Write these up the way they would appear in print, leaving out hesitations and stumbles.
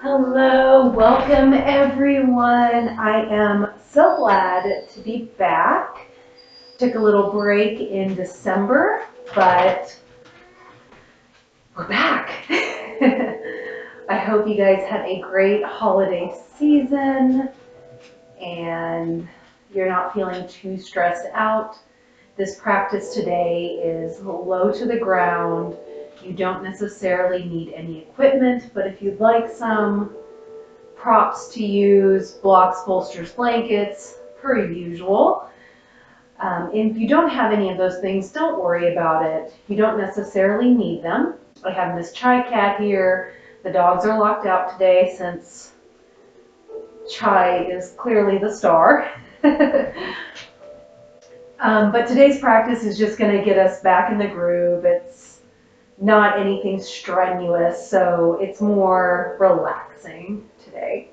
Hello, welcome everyone. I am so glad to be back. Took a little break in December, but we're back. I hope you guys had a great holiday season and you're not feeling too stressed out. This practice today is low to the ground. You don't necessarily need any equipment, but if you'd like some props to use, blocks, bolsters, blankets, per usual. If you don't have any of those things, don't worry about it. You don't necessarily need them. I have Miss Chai Cat here. The dogs are locked out today since Chai is clearly the star. But today's practice is just going to get us back in the groove. It's not anything strenuous, so it's more relaxing today.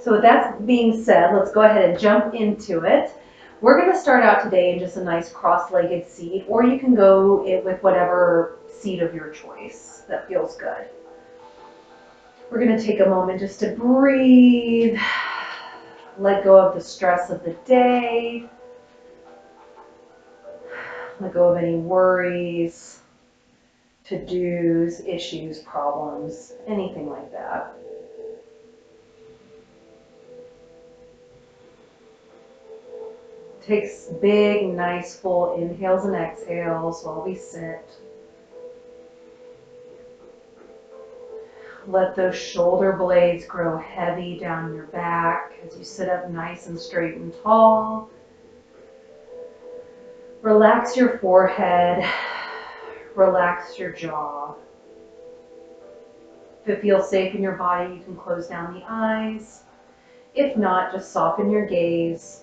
So with that being said, let's go ahead and jump into it. We're going to start out today in just a nice cross-legged seat, or you can go with whatever seat of your choice that feels good. We're going to take a moment just to breathe, let go of the stress of the day, let go of any worries, to-dos, issues, problems, anything like that. Takes big, nice, full inhales and exhales while we sit. Let those shoulder blades grow heavy down your back as you sit up nice and straight and tall. Relax your forehead. Relax your jaw. If it feels safe in your body, you can close down the eyes. If not, just soften your gaze.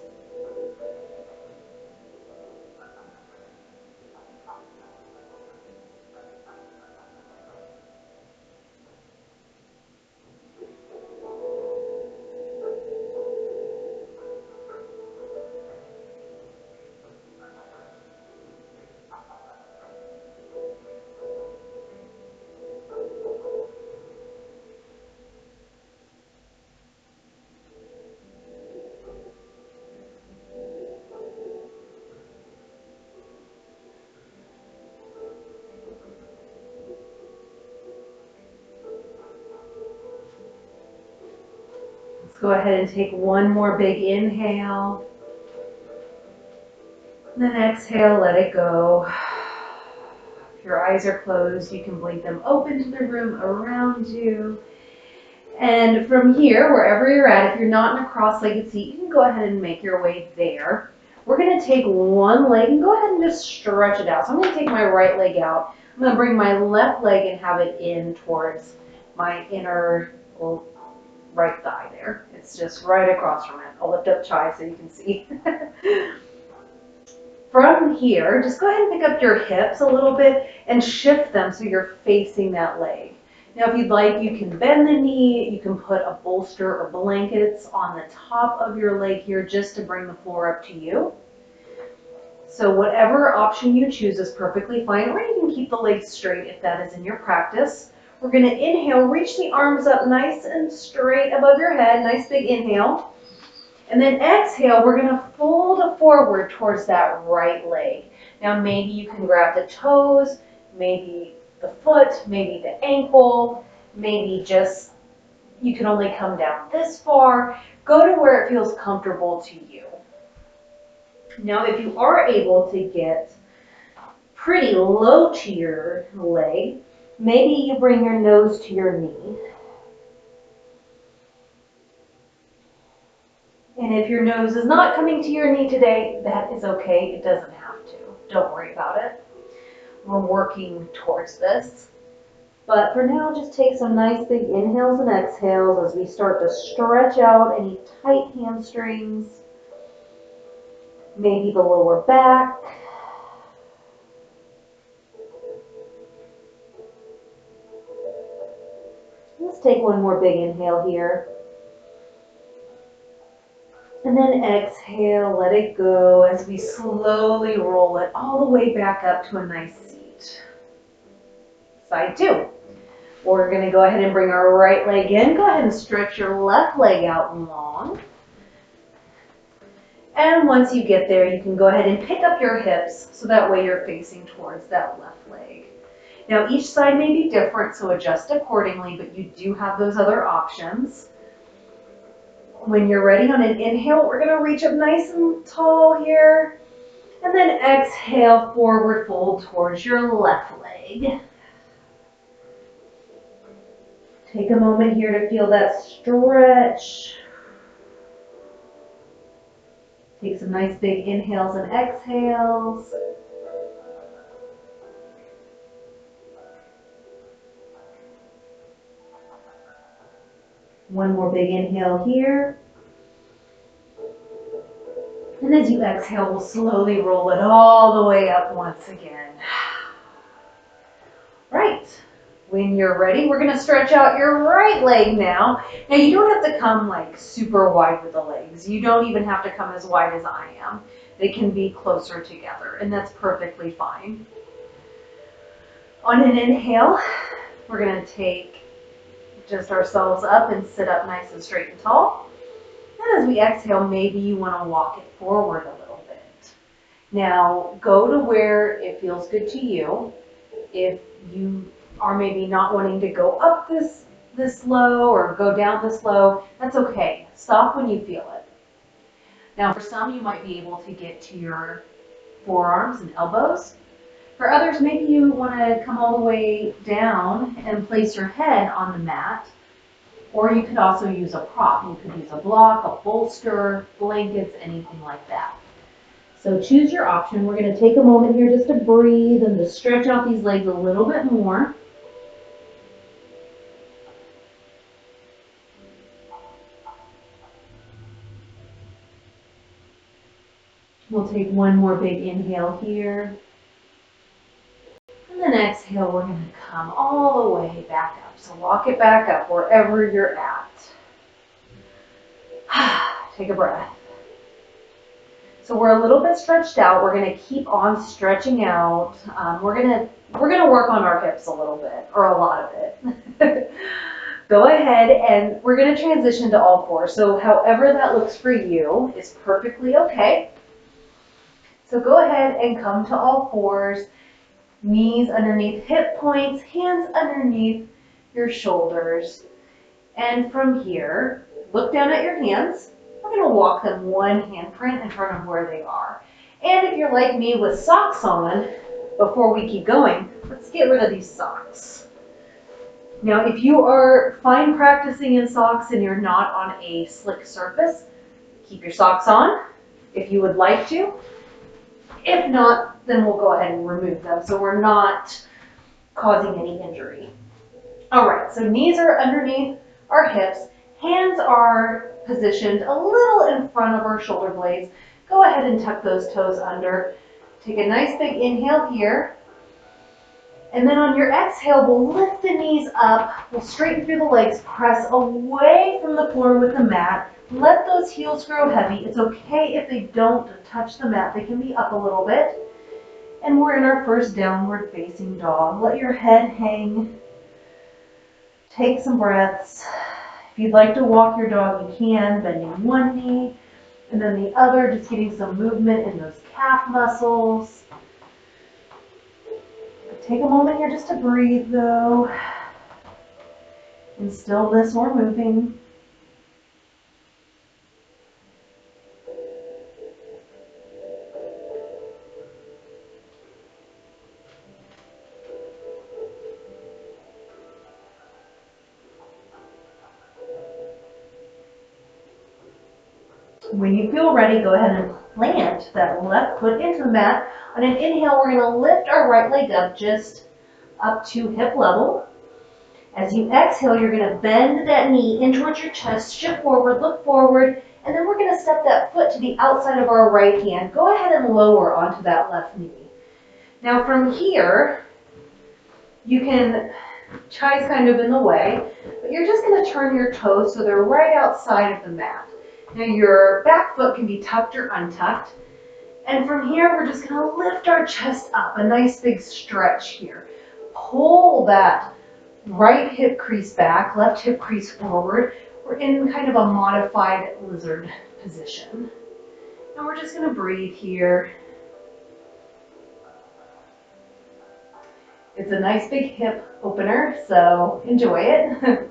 Let's go ahead and take one more big inhale. And then exhale, let it go. If your eyes are closed, you can blink them open to the room around you. And from here, wherever you're at, if you're not in a cross-legged seat, you can go ahead and make your way there. We're going to take one leg and go ahead and just stretch it out. So I'm going to take my right leg out. I'm going to bring my left leg and have it in towards my inner right thigh there. It's just right across from it. I'll lift up Chai so you can see. From here, just go ahead and pick up your hips a little bit and shift them so you're facing that leg. Now, if you'd like, you can bend the knee, you can put a bolster or blankets on the top of your leg here just to bring the floor up to you. So whatever option you choose is perfectly fine, or you can keep the legs straight if that is in your practice. We're going to inhale, reach the arms up nice and straight above your head, nice big inhale. And then exhale, we're going to fold forward towards that right leg. Now maybe you can grab the toes, maybe the foot, maybe the ankle, maybe just you can only come down this far. Go to where it feels comfortable to you. Now if you are able to get pretty low to your leg, maybe you bring your nose to your knee. And if your nose is not coming to your knee today, that is okay. It doesn't have to. Don't worry about it. We're working towards this. But for now, just take some nice big inhales and exhales as we start to stretch out any tight hamstrings, maybe the lower back. Let's take one more big inhale here. And then exhale, let it go as we slowly roll it all the way back up to a nice seat. Side two. We're gonna go ahead and bring our right leg in. Go ahead and stretch your left leg out long. And once you get there, you can go ahead and pick up your hips so that way you're facing towards that left leg. Now each side may be different, so adjust accordingly, but you do have those other options. When you're ready on an inhale, we're gonna reach up nice and tall here. And then exhale, forward fold towards your left leg. Take a moment here to feel that stretch. Take some nice big inhales and exhales. One more big inhale here. And as you exhale, we'll slowly roll it all the way up once again. Right. When you're ready, we're gonna stretch out your right leg now. Now you don't have to come like super wide with the legs. You don't even have to come as wide as I am. They can be closer together, and that's perfectly fine. On an inhale, we're gonna take just ourselves up and sit up nice and straight and tall. And as we exhale, maybe you wanna walk it forward a little bit. Now, go to where it feels good to you. If you are maybe not wanting to go up this low or go down this low, that's okay. Stop when you feel it. Now for some, you might be able to get to your forearms and elbows. For others, maybe you want to come all the way down and place your head on the mat, or you could also use a prop. You could use a block, a bolster, blankets, anything like that. So choose your option. We're going to take a moment here just to breathe and to stretch out these legs a little bit more. We'll take one more big inhale here. And then exhale, we're going to come all the way back up. So walk it back up wherever you're at. Take a breath. So we're a little bit stretched out. We're going to keep on stretching out. We're going to work on our hips a little bit, or a lot of it. Go ahead and we're going to transition to all fours. So however that looks for you is perfectly okay. So go ahead and come to all fours. Knees underneath hip points, hands underneath your shoulders. And from here, look down at your hands. We're going to walk them one handprint in front of where they are. And if you're like me with socks on, before we keep going, let's get rid of these socks. Now, if you are fine practicing in socks and you're not on a slick surface, keep your socks on if you would like to. If not, then we'll go ahead and remove them so we're not causing any injury. All right, so knees are underneath our hips. Hands are positioned a little in front of our shoulder blades. Go ahead and tuck those toes under. Take a nice big inhale here. And then on your exhale, we'll lift the knees up. We'll straighten through the legs, press away from the floor with the mat. Let those heels grow heavy. It's okay if they don't touch the mat. They can be up a little bit. And we're in our first downward facing dog. Let your head hang. Take some breaths. If you'd like to walk your dog, you can, bending one knee and then the other, just getting some movement in those calf muscles. Take a moment here just to breathe though. In stillness or moving. When you feel ready, go ahead and plant that left foot into the mat. On an inhale, we're going to lift our right leg up just up to hip level. As you exhale, you're going to bend that knee in towards your chest, shift forward, look forward, and then we're going to step that foot to the outside of our right hand. Go ahead and lower onto that left knee. Now from here, you can, chai's kind of in the way, but you're just going to turn your toes so they're right outside of the mat. Now your back foot can be tucked or untucked. And from here, we're just going to lift our chest up, a nice big stretch here. Pull that Right hip crease back, left hip crease forward. We're in kind of a modified lizard position. And we're just gonna breathe here. It's a nice big hip opener, so enjoy it.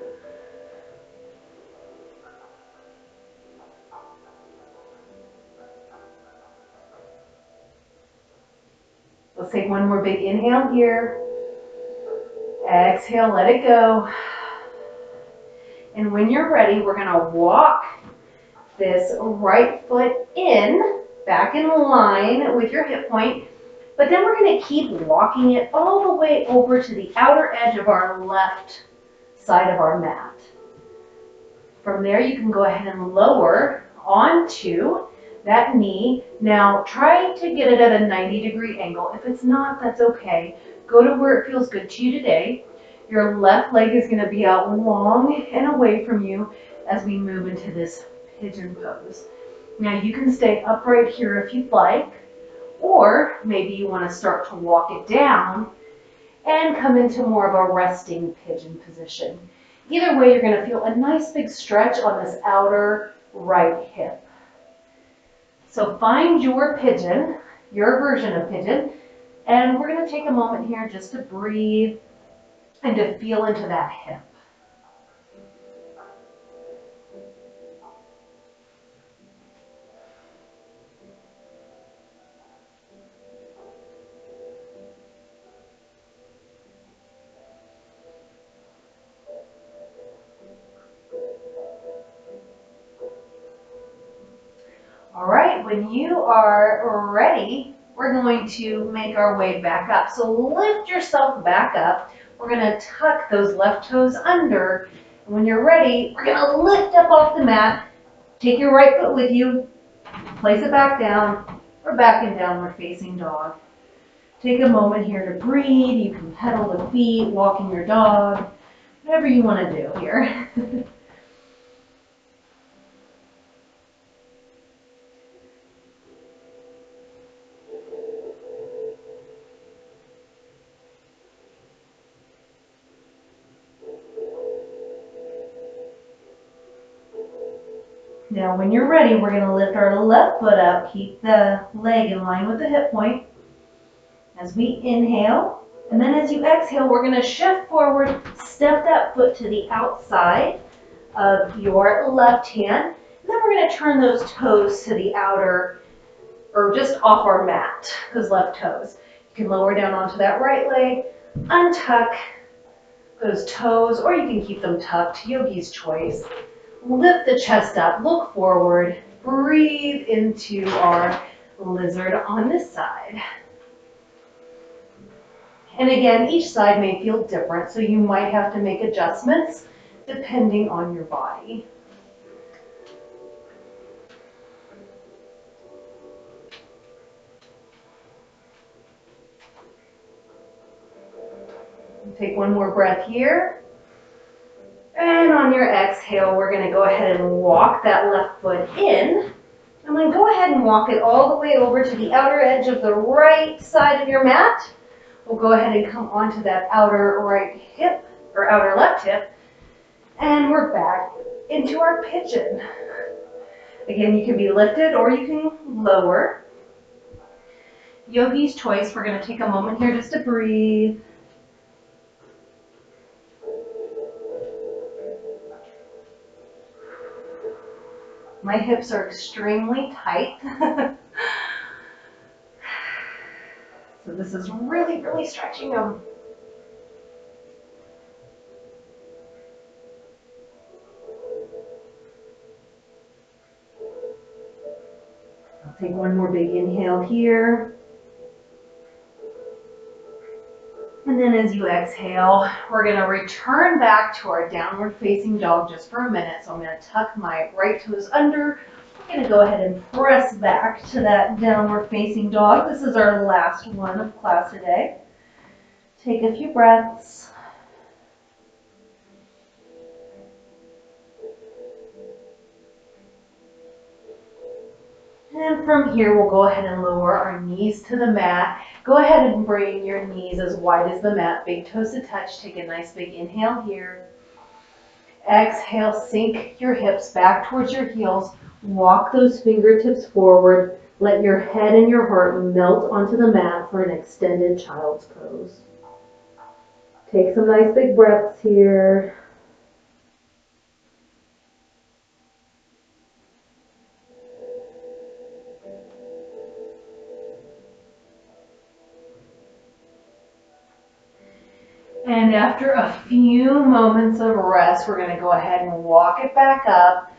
Let's take one more big inhale here. Exhale, let it go. And when you're ready, we're gonna walk this right foot in, back in line with your hip point, but then we're gonna keep walking it all the way over to the outer edge of our left side of our mat. From there, you can go ahead and lower onto that knee. Now, try to get it at a 90-degree angle. If it's not, that's okay. Go to where it feels good to you today. Your left leg is gonna be out long and away from you as we move into this pigeon pose. Now, you can stay upright here if you'd like, or maybe you wanna start to walk it down and come into more of a resting pigeon position. Either way, you're gonna feel a nice big stretch on this outer right hip. So find your pigeon, your version of pigeon, and we're gonna take a moment here just to breathe and to feel into that hip. All right, when you are ready, we're going to make our way back up. So lift yourself back up. We're gonna tuck those left toes under. And when you're ready, we're gonna lift up off the mat. Take your right foot with you, place it back down. We're back in downward facing dog. Take a moment here to breathe. You can pedal the feet, walking your dog, whatever you want to do here. Now when you're ready, we're going to lift our left foot up, keep the leg in line with the hip point as we inhale. And then as you exhale, we're going to shift forward, step that foot to the outside of your left hand. And then we're going to turn those toes to the outer, or just off our mat, those left toes. You can lower down onto that right leg, untuck those toes, or you can keep them tucked, yogi's choice. Lift the chest up, look forward, breathe into our lizard on this side. And again, each side may feel different, so you might have to make adjustments depending on your body. Take one more breath here. And on your exhale, we're going to go ahead and walk that left foot in. And then go ahead and walk it all the way over to the outer edge of the right side of your mat. We'll go ahead and come onto that outer right hip, or outer left hip. And we're back into our pigeon. Again, you can be lifted or you can lower. Yogi's choice. We're going to take a moment here just to breathe. My hips are extremely tight. So this is really, really stretching them. I'll take one more big inhale here. And then as you exhale, we're going to return back to our downward facing dog just for a minute. So I'm going to tuck my right toes under. We're going to go ahead and press back to that downward facing dog. This is our last one of class today. Take a few breaths. And from here, we'll go ahead and lower our knees to the mat. Go ahead and bring your knees as wide as the mat, big toes to touch. Take a nice big inhale here. Exhale, sink your hips back towards your heels. Walk those fingertips forward. Let your head and your heart melt onto the mat for an extended child's pose. Take some nice big breaths here. And after a few moments of rest, we're going to go ahead and walk it back up.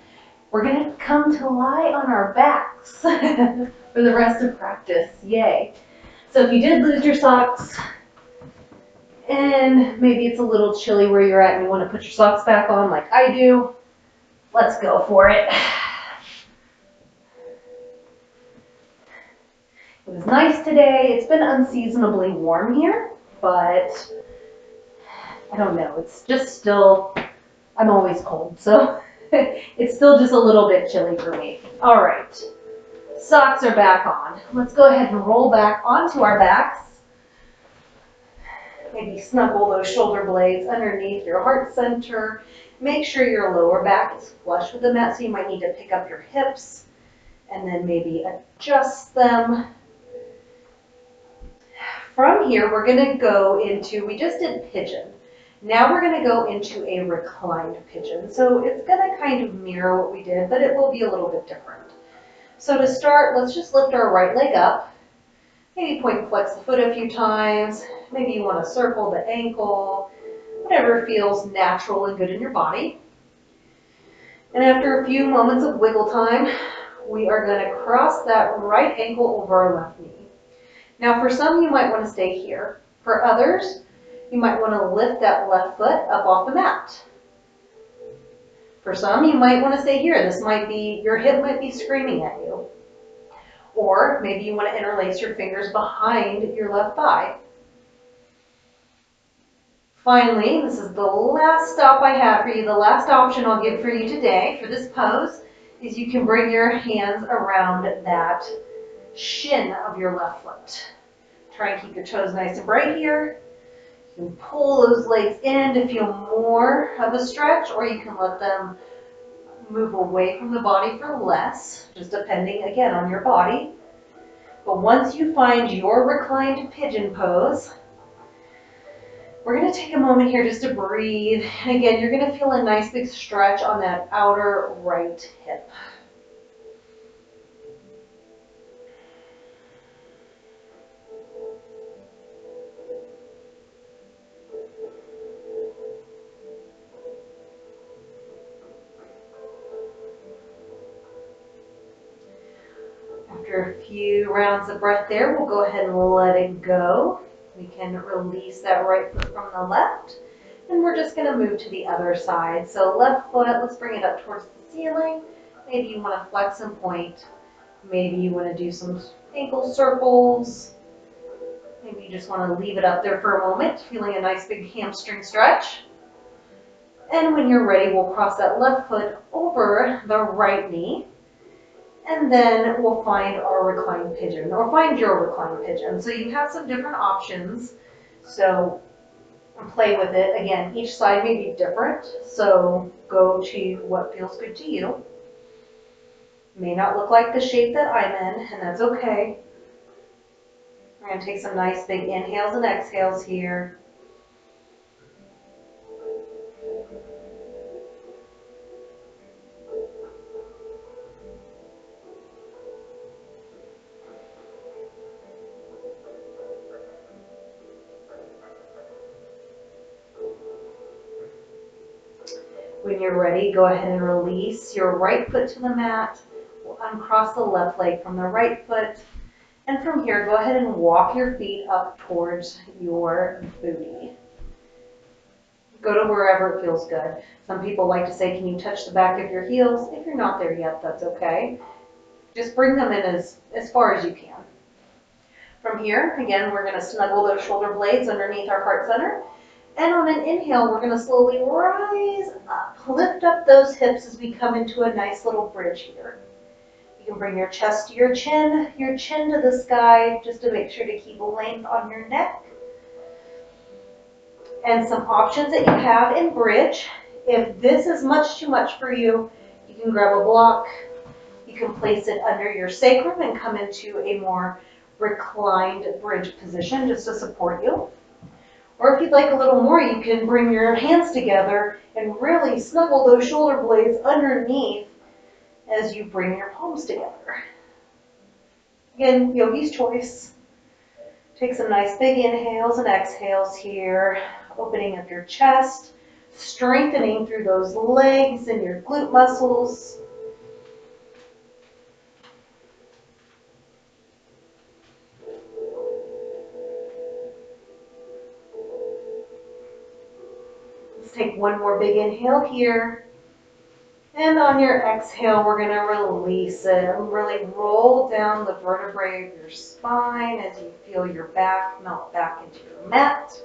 We're going to come to lie on our backs for the rest of practice. Yay. So if you did lose your socks and maybe it's a little chilly where you're at and you want to put your socks back on like I do, let's go for it. It was nice today. It's been unseasonably warm here, but I don't know. It's just still, I'm always cold, so it's still just a little bit chilly for me. All right, socks are back on. Let's go ahead and roll back onto our backs. Maybe snuggle those shoulder blades underneath your heart center. Make sure your lower back is flush with the mat, so you might need to pick up your hips and then maybe adjust them. From here, we're going to go into, we just did pigeon. Now we're going to go into a reclined pigeon. So it's going to kind of mirror what we did, but it will be a little bit different. So to start, let's just lift our right leg up. Maybe point and flex the foot a few times. Maybe you want to circle the ankle, whatever feels natural and good in your body. And after a few moments of wiggle time, we are going to cross that right ankle over our left knee. Now for some, you might want to stay here. For others, you might want to lift that left foot up off the mat. For some, you might want to stay here. This might be, your hip might be screaming at you. Or maybe you want to interlace your fingers behind your left thigh. Finally, this is the last stop I have for you, the last option I'll give for you today for this pose is you can bring your hands around that shin of your left foot. Try and keep your toes nice and bright here. You can pull those legs in to feel more of a stretch, or you can let them move away from the body for less, just depending again on your body. But once you find your reclined pigeon pose, we're going to take a moment here just to breathe. And again, you're going to feel a nice big stretch on that outer right hip. After a few rounds of breath there, we'll go ahead and let it go. We can release that right foot from the left. And we're just going to move to the other side. So left foot, let's bring it up towards the ceiling. Maybe you want to flex and point. Maybe you want to do some ankle circles. Maybe you just want to leave it up there for a moment, feeling a nice big hamstring stretch. And when you're ready, we'll cross that left foot over the right knee. And then we'll find our reclined pigeon, or find your reclined pigeon. So you have some different options. So play with it. Again, each side may be different. So go to what feels good to you. May not look like the shape that I'm in, and that's okay. We're going to take some nice big inhales and exhales here. When you're ready, go ahead and release your right foot to the mat. We'll uncross the left leg from the right foot. And from here, go ahead and walk your feet up towards your booty. Go to wherever it feels good. Some people like to say, can you touch the back of your heels? If you're not there yet, that's okay. Just bring them in as far as you can. From here, again, we're going to snuggle those shoulder blades underneath our heart center. And on an inhale, we're going to slowly rise up. Lift up those hips as we come into a nice little bridge here. You can bring your chest to your chin to the sky, just to make sure to keep length on your neck. And some options that you have in bridge. If this is too much for you, you can grab a block, you can place it under your sacrum and come into a more reclined bridge position just to support you. Or if you'd like a little more, you can bring your hands together and really snuggle those shoulder blades underneath as you bring your palms together. Again, yogi's choice. Take some nice big inhales and exhales here, opening up your chest, strengthening through those legs and your glute muscles. Let's take one more big inhale here. And on your exhale, we're going to release it and really roll down the vertebrae of your spine as you feel your back melt back into your mat.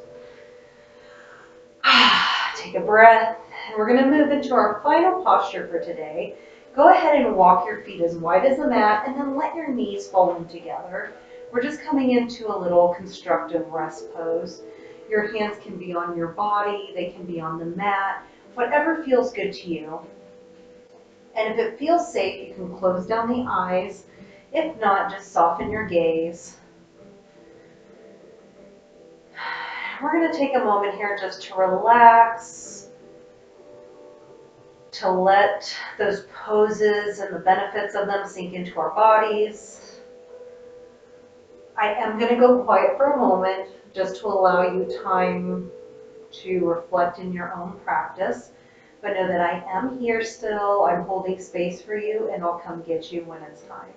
Take a breath, and we're going to move into our final posture for today. Go ahead and walk your feet as wide as the mat, and then let your knees fall in together. We're just coming into a little constructive rest pose. Your hands can be on your body, they can be on the mat, whatever feels good to you. And if it feels safe, you can close down the eyes. If not, just soften your gaze. We're going to take a moment here just to relax, to let those poses and the benefits of them sink into our bodies. I am going to go quiet for a moment just to allow you time to reflect in your own practice. But know that I am here still, I'm holding space for you, and I'll come get you when it's time.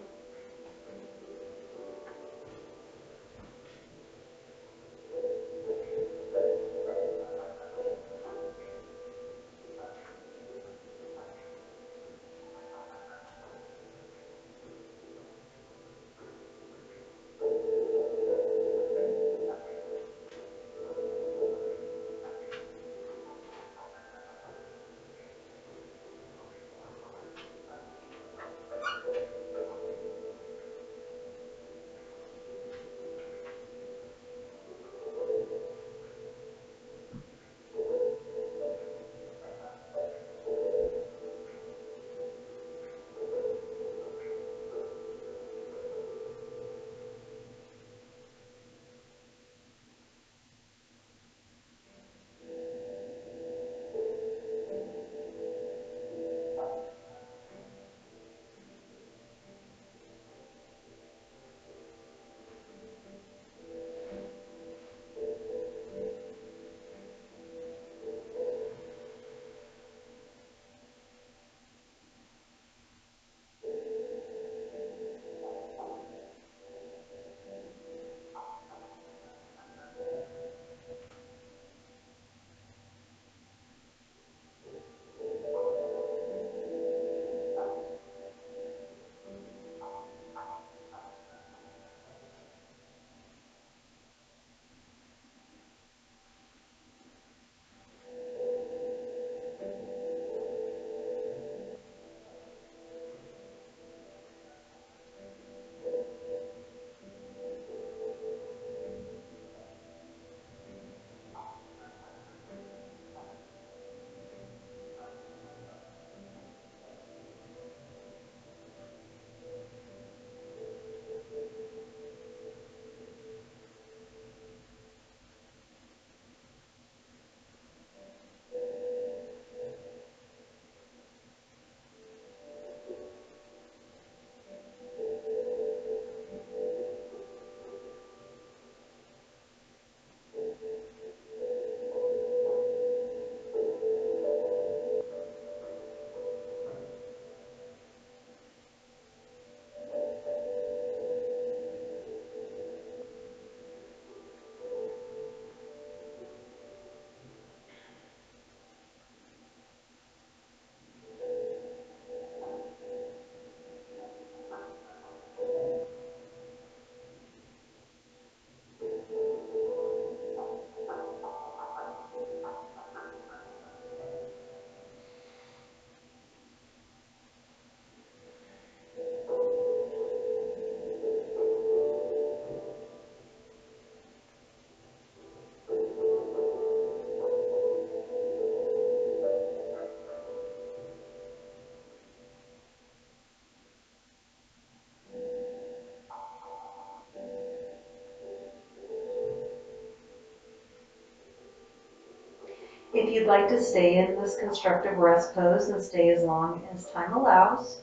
If you'd like to stay in this constructive rest pose and stay as long as time allows,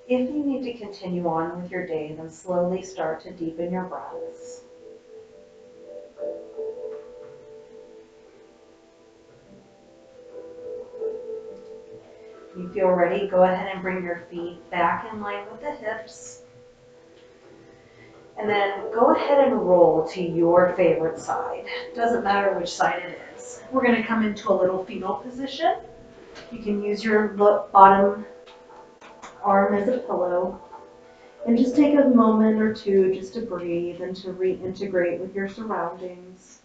if you need to continue on with your day, then slowly start to deepen your breaths. If you feel ready, go ahead and bring your feet back in line with the hips. And then go ahead and roll to your favorite side. Doesn't matter which side it is. We're going to come into a little fetal position. You can use your bottom arm as a pillow. And just take a moment or two just to breathe and to reintegrate with your surroundings.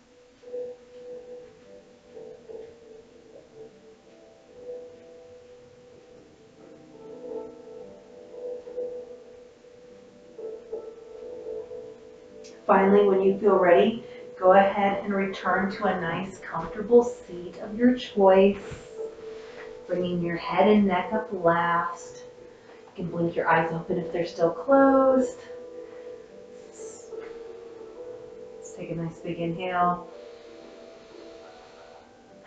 Finally, when you feel ready, go ahead and return to a nice, comfortable seat of your choice, bringing your head and neck up last. You can blink your eyes open if they're still closed. Let's take a nice big inhale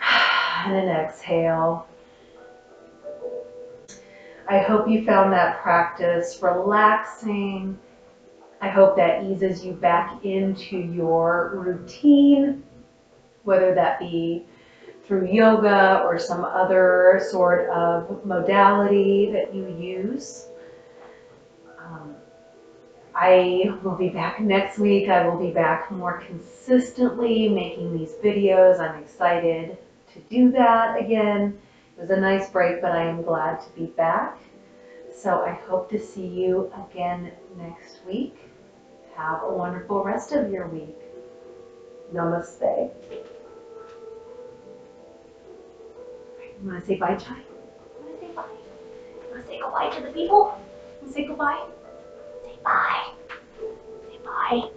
and an exhale. I hope you found that practice relaxing. I hope that eases you back into your routine, whether that be through yoga or some other sort of modality that you use. I will be back next week. I will be back more consistently making these videos. I'm excited to do that again. It was a nice break, but I am glad to be back. So I hope to see you again next week. Have a wonderful rest of your week. Namaste. You want to say bye, Chai? You want to say bye? You want to say goodbye to the people? You want to say goodbye? Say bye. Say bye.